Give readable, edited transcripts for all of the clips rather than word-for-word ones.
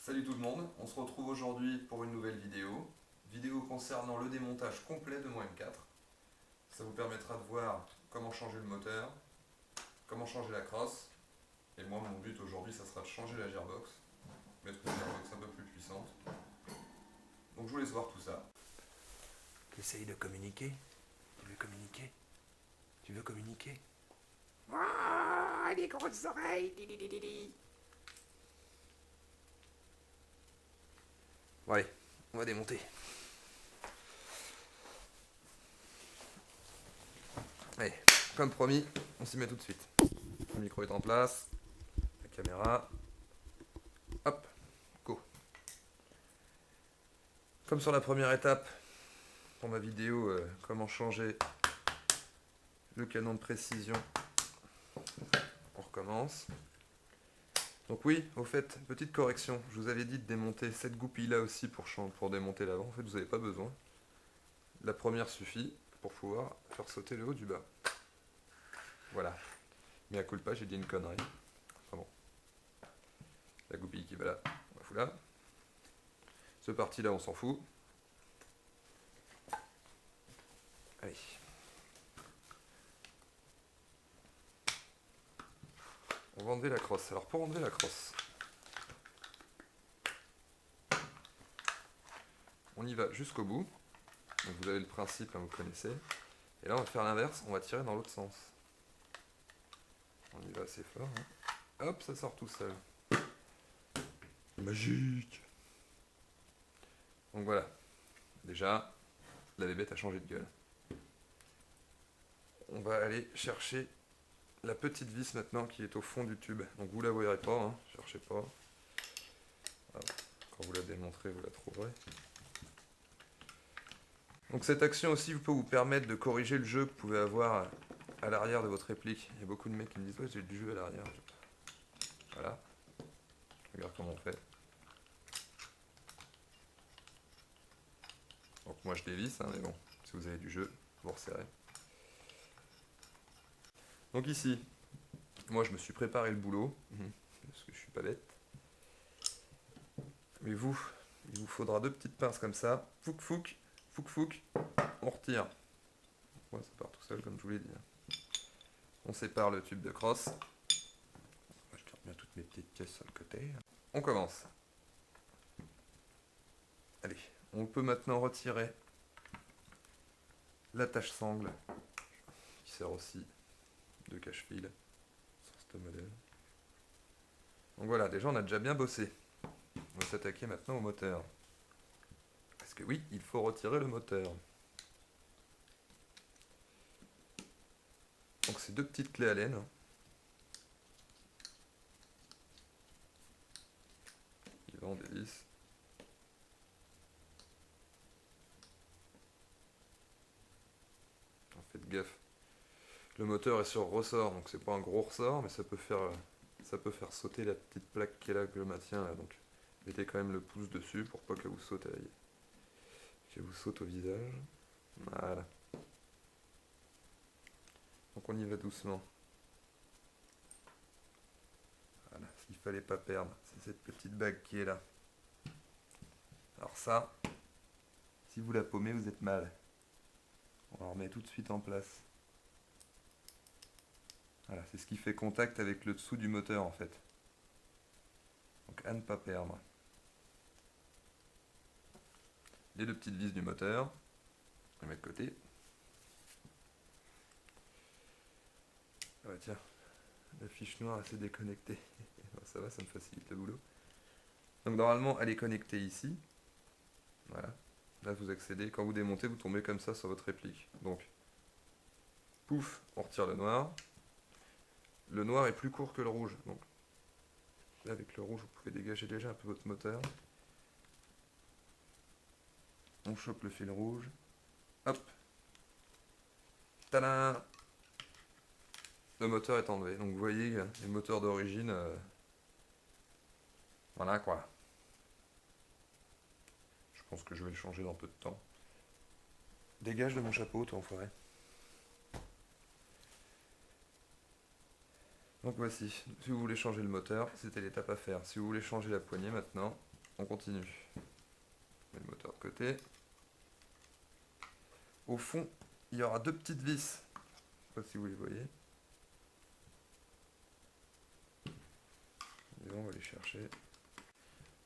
Salut tout le monde, on se retrouve aujourd'hui pour une nouvelle vidéo concernant le démontage complet de mon M4. Ça vous permettra de voir comment changer le moteur, comment changer la crosse, et moi mon but aujourd'hui ça sera de changer la gearbox, mettre une gearbox un peu plus puissante. Donc je vous laisse voir tout ça. Essaye de communiquer. Tu veux communiquer? Tu veux communiquer? Ah, les grosses oreilles. Di, di, di, di, di. Bon allez, on va démonter. Allez, comme promis, on s'y met tout de suite. Le micro est en place, la caméra. Hop, go. Comme sur la première étape, pour ma vidéo comment changer le canon de précision, on recommence. Donc oui, au fait, petite correction, je vous avais dit de démonter cette goupille là aussi pour démonter l'avant. En fait, vous n'avez pas besoin. La première suffit pour pouvoir faire sauter le haut du bas. Voilà. Mais à culpa, j'ai dit une connerie. Enfin bon. La goupille qui va là, on la fout là. Ce parti là, on s'en fout. Allez. On va enlever la crosse. Alors pour enlever la crosse, on y va jusqu'au bout. Donc vous avez le principe, hein, vous connaissez. Et là on va faire l'inverse, on va tirer dans l'autre sens. On y va assez fort. Hein. Hop, ça sort tout seul. Magique. Donc voilà. Déjà, la bébête a changé de gueule. On va aller chercher la petite vis maintenant qui est au fond du tube. Donc vous la verrez pas, hein, cherchez pas. Alors, quand vous la démontrez, vous la trouverez. Donc cette action aussi peut vous permettre de corriger le jeu que vous pouvez avoir à l'arrière de votre réplique. Il y a beaucoup de mecs qui me disent « Ouais, j'ai du jeu à l'arrière. » Voilà. Regarde comment on fait. Donc moi je dévisse, hein, mais bon, si vous avez du jeu, vous resserrez. Donc ici, moi je me suis préparé le boulot, parce que je suis pas bête. Mais vous, il vous faudra deux petites pinces comme ça. Fouc fouc, fouc fouc, on retire. Ouais, ça part tout seul comme je vous l'ai dit. On sépare le tube de crosse. Je garde bien toutes mes petites pièces sur le côté. On commence. Allez, on peut maintenant retirer l'attache sangle, qui sert aussi de cache-fil sur ce modèle. Donc voilà, déjà on a déjà bien bossé. On va s'attaquer maintenant au moteur. Parce que oui, il faut retirer le moteur. Donc c'est deux petites clés Allen. Qui vont des vis. Faites gaffe. Le moteur est sur ressort, donc c'est pas un gros ressort, mais ça peut faire sauter la petite plaque qui est là que je maintiens là. Donc mettez quand même le pouce dessus pour pas qu'elle vous saute au visage. Voilà. Donc on y va doucement. Voilà, ce qu'il fallait pas perdre, c'est cette petite bague qui est là. Alors ça, si vous la paumez, vous êtes mal. On la remet tout de suite en place. Voilà, c'est ce qui fait contact avec le dessous du moteur en fait. Donc à ne pas perdre. Les deux petites vis du moteur, on les met de côté. Ah bah tiens, la fiche noire elle s'est déconnectée. Ça va, ça me facilite le boulot. Donc normalement elle est connectée ici. Voilà. Là vous accédez, quand vous démontez, vous tombez comme ça sur votre réplique. Donc, pouf, on retire le noir. Le noir est plus court que le rouge. Donc là avec le rouge vous pouvez dégager déjà un peu votre moteur. On chope le fil rouge. Hop. Tadam! Le moteur est enlevé. Donc vous voyez, les moteurs d'origine, voilà quoi. Je pense que je vais le changer dans peu de temps. Dégage de mon chapeau, toi enfoiré. Donc voici, si vous voulez changer le moteur, c'était l'étape à faire. Si vous voulez changer la poignée maintenant, on continue. On met le moteur de côté. Au fond, il y aura deux petites vis. Je ne sais pas si vous les voyez. Et on va les chercher.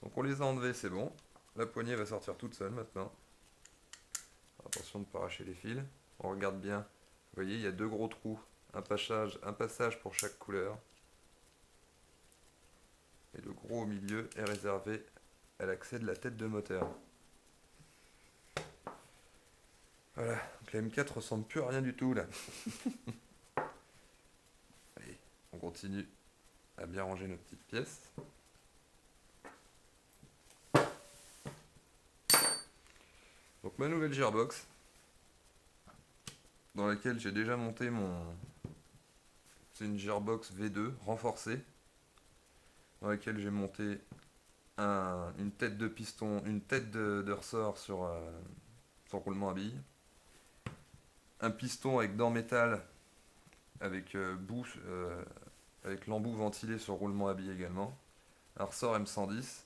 Donc on les a enlevés, c'est bon. La poignée va sortir toute seule maintenant. Attention de ne pas arracher les fils. On regarde bien. Vous voyez, il y a deux gros trous. Un passage pour chaque couleur. Et le gros au milieu est réservé à l'accès de la tête de moteur. Voilà, donc la M4 ressemble plus à rien du tout là. Allez, on continue à bien ranger nos petites pièces. Donc ma nouvelle gearbox, dans laquelle j'ai déjà monté c'est une gearbox V2 renforcée, dans laquelle j'ai monté une tête de piston, une tête de ressort sur roulement à billes, un piston avec dents métal, avec avec l'embout ventilé sur roulement à billes également, un ressort M110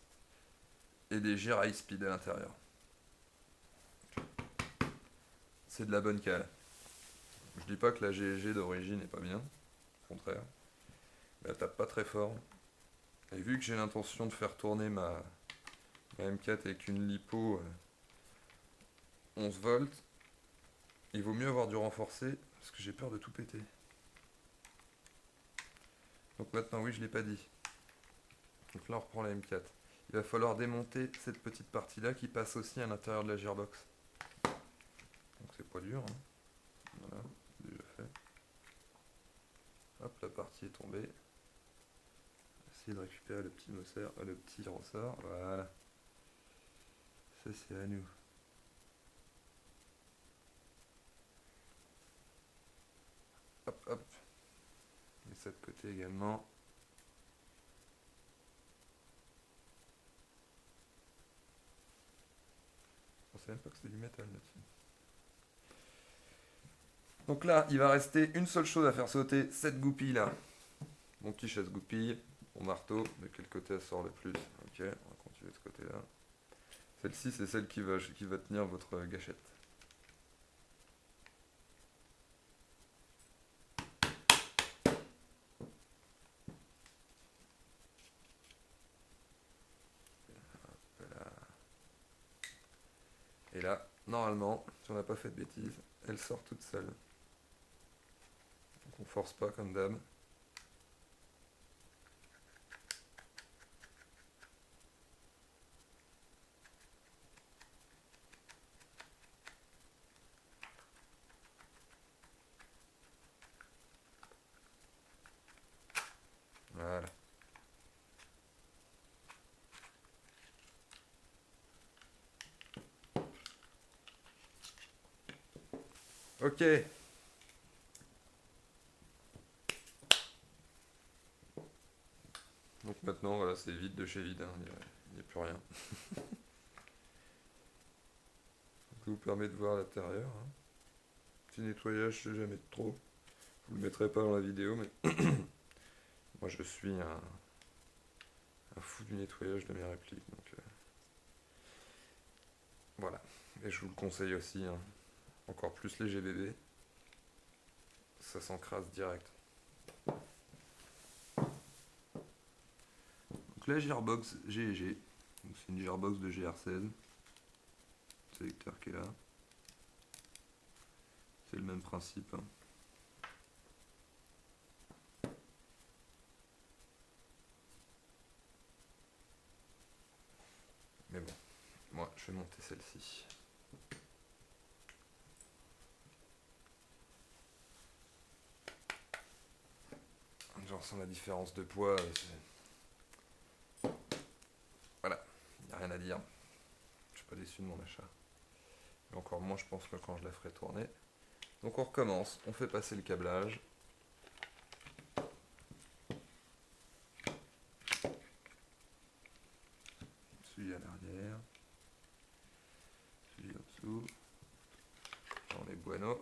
et des gears high speed à l'intérieur. C'est de la bonne cale. Je dis pas que la GSG d'origine n'est pas bien, au contraire. Elle tape pas très fort. Et vu que j'ai l'intention de faire tourner ma M4 avec une lipo 11 volts, il vaut mieux avoir du renforcé parce que j'ai peur de tout péter. Donc maintenant, oui, je l'ai pas dit. Donc là, on reprend la M4. Il va falloir démonter cette petite partie-là qui passe aussi à l'intérieur de la gearbox. Donc c'est pas dur. Hein. Voilà, c'est déjà fait. Hop, la partie est tombée. Essayer de récupérer le petit ressort. Voilà. Ça, c'est à nous. Hop, hop. Et ça de côté également. Je pensais même pas que c'était du métal là-dessus. Donc là, il va rester une seule chose à faire sauter, cette goupille là. Mon petit chasse-goupille, mon marteau, de quel côté elle sort le plus? Ok, on va continuer de ce côté là. Celle-ci, c'est celle qui va tenir votre gâchette. Voilà. Et là, normalement, si on n'a pas fait de bêtises, elle sort toute seule. Donc on force pas comme d'hab. Voilà. Ok. Donc maintenant, voilà, c'est vide de chez vide, hein, il n'y a plus rien. Ça vous permet de voir l'intérieur. Hein. Petit nettoyage, c'est jamais de trop. Je vous le mettrai pas dans la vidéo, mais moi je suis un fou du nettoyage de mes répliques. Donc, voilà. Et je vous le conseille aussi, hein. Encore plus les GBB. Ça s'encrasse direct. Donc la Gearbox GEG, c'est une Gearbox de GR16. Sélecteur qui est là. C'est le même principe. Hein. Mais bon, moi je vais monter celle-ci. Genre sans la différence de poids, voilà, il n'y a rien à dire. Je suis pas déçu de mon achat. Et encore moins je pense que quand je la ferai tourner. Donc on recommence, on fait passer le câblage. Celui à l'arrière. Celui en dessous. Dans les buenos.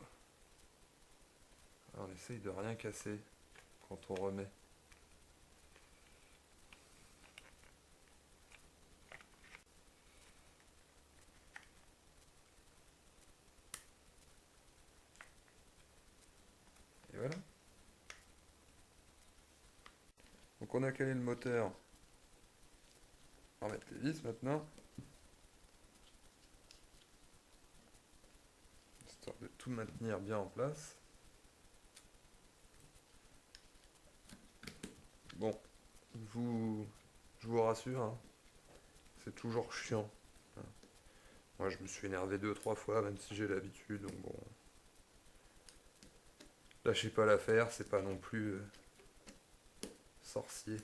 Alors on essaye de rien casser quand on remet. Donc on a calé le moteur. On va mettre les vis maintenant. Histoire de tout maintenir bien en place. Bon, je vous rassure, hein, c'est toujours chiant. Moi je me suis énervé 2-3 fois, même si j'ai l'habitude, donc bon. Lâchez pas l'affaire, c'est pas non plus sorcier.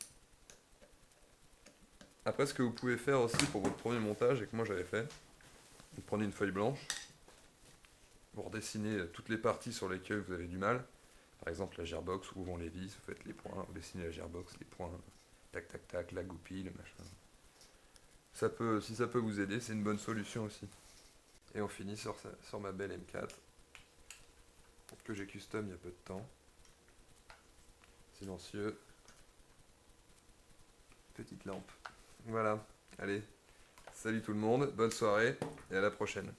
Après, ce que vous pouvez faire aussi pour votre premier montage, et que moi j'avais fait, vous prenez une feuille blanche, vous redessinez toutes les parties sur lesquelles vous avez du mal. Par exemple, la gearbox, où vont les vis, vous faites les points, vous dessinez la gearbox, les points, tac tac tac, la goupille, le machin. Ça peut, si ça peut vous aider, c'est une bonne solution aussi. Et on finit sur ma belle M4, que j'ai custom il y a peu de temps. Silencieux. Petite lampe. Voilà, allez, salut tout le monde, bonne soirée et à la prochaine.